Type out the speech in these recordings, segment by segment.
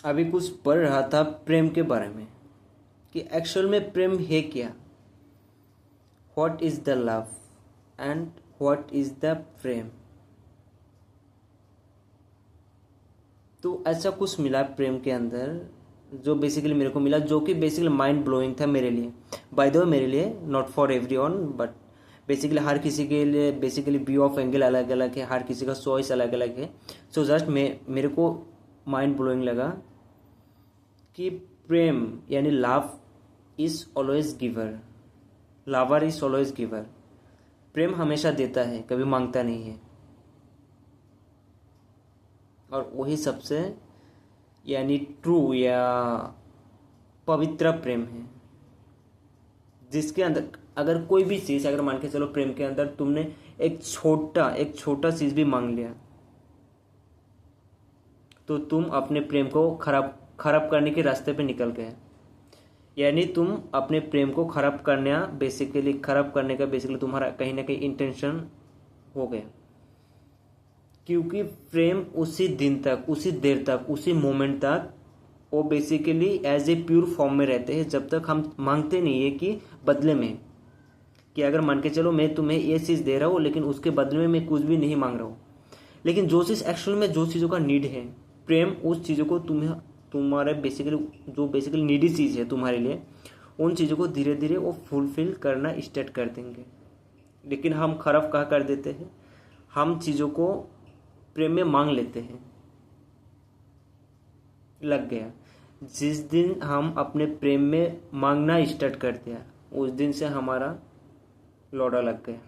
अभी कुछ पढ़ रहा था प्रेम के बारे में कि एक्चुअल में प्रेम है क्या, what is the love and what is the prem. तो ऐसा कुछ मिला प्रेम के अंदर जो बेसिकली मेरे को मिला, जो कि बेसिकली माइंड ब्लोइंग था मेरे लिए। बाय द वे मेरे लिए, not for everyone, but basically हर किसी के लिए बेसिकली व्यू ऑफ एंगल अलग अलग है, हर किसी का चॉइस अलग अलग है। सो जस्ट मेरे को माइंड ब्लोइंग लगा कि प्रेम यानी love is always giver, lover is always giver. प्रेम हमेशा देता है, कभी मांगता नहीं है, और वही सबसे यानी ट्रू या पवित्र प्रेम है, जिसके अंदर अगर कोई भी चीज़, अगर मान के चलो प्रेम के अंदर तुमने एक छोटा चीज़ भी मांग लिया तो तुम अपने प्रेम को खराब करने के रास्ते पे निकल गए। यानी तुम अपने प्रेम को खराब करने का बेसिकली तुम्हारा कहीं ना कहीं इंटेंशन हो गया, क्योंकि प्रेम उसी दिन तक, उसी देर तक, उसी मोमेंट तक वो basically as a pure form में रहते हैं जब तक हम मांगते नहीं है कि बदले में, कि अगर मान के चलो मैं तुम्हें ये चीज़ दे रहा हूँ लेकिन उसके बदले में मैं कुछ भी नहीं मांग रहा हूँ। लेकिन जो चीज़ एक्चुअल में, जो चीज़ों का नीड है, प्रेम उस चीज़ों को तुम्हारे बेसिकली नीडी चीज़ है तुम्हारे लिए, उन चीज़ों को धीरे धीरे वो फुलफिल करना स्टार्ट कर देंगे। लेकिन हम खराब कहाँ कर देते हैं, हम चीज़ों को प्रेम में मांग लेते हैं। लग गया, जिस दिन हम अपने प्रेम में मांगना स्टार्ट कर दिया उस दिन से हमारा लौड़ा लग गया।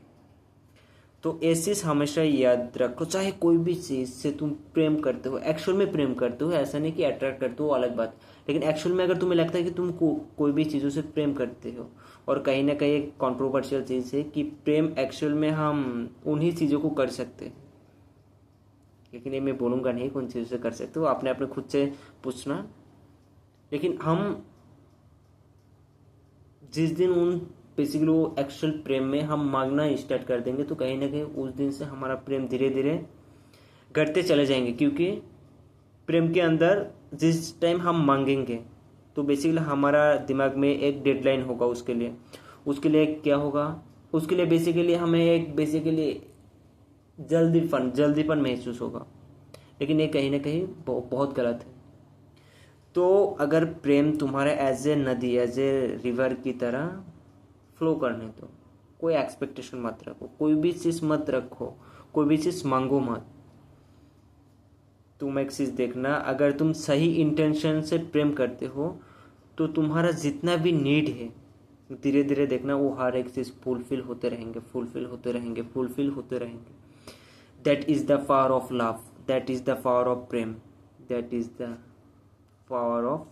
तो ऐसी चीज हमेशा याद रखो, चाहे कोई भी चीज से तुम प्रेम करते हो, एक्चुअल में प्रेम करते हो, ऐसा नहीं कि अट्रैक्ट करते हो, अलग बात, लेकिन एक्चुअल में अगर तुम्हें लगता है कि तुम कोई भी चीज़ों से प्रेम करते हो, और कहीं ना कहीं एक कॉन्ट्रोवर्शियल चीज़ है कि प्रेम एक्चुअल में हम उन्हीं चीज़ों को कर सकते हैं, लेकिन ये मैं बोलूँगा नहीं कौन चीज़ों से कर सकते हो, आपने अपने खुद से पूछना। लेकिन हम जिस दिन उन बेसिकली वो एक्चुअल प्रेम में हम मांगना स्टार्ट कर देंगे तो कहीं ना कहीं उस दिन से हमारा प्रेम धीरे धीरे घटते चले जाएंगे। क्योंकि प्रेम के अंदर जिस टाइम हम मांगेंगे तो बेसिकली हमारा दिमाग में एक डेडलाइन होगा, उसके लिए क्या होगा, उसके लिए बेसिकली हमें एक बेसिकली जल्दीपन महसूस होगा। लेकिन ये कहीं ना कहीं बहुत गलत है। तो अगर प्रेम तुम्हारे एज ए नदी, एज ए रिवर की तरह फ्लो करने दो, कोई एक्सपेक्टेशन मत रखो, कोई भी चीज़ मत रखो, कोई भी चीज़ मांगो मत। तुम एक चीज़ देखना, अगर तुम सही इंटेंशन से प्रेम करते हो तो तुम्हारा जितना भी नीड है धीरे धीरे देखना वो हर एक चीज़ फुलफिल होते रहेंगे। That is the power of love, that is the power of Prem, that is the power of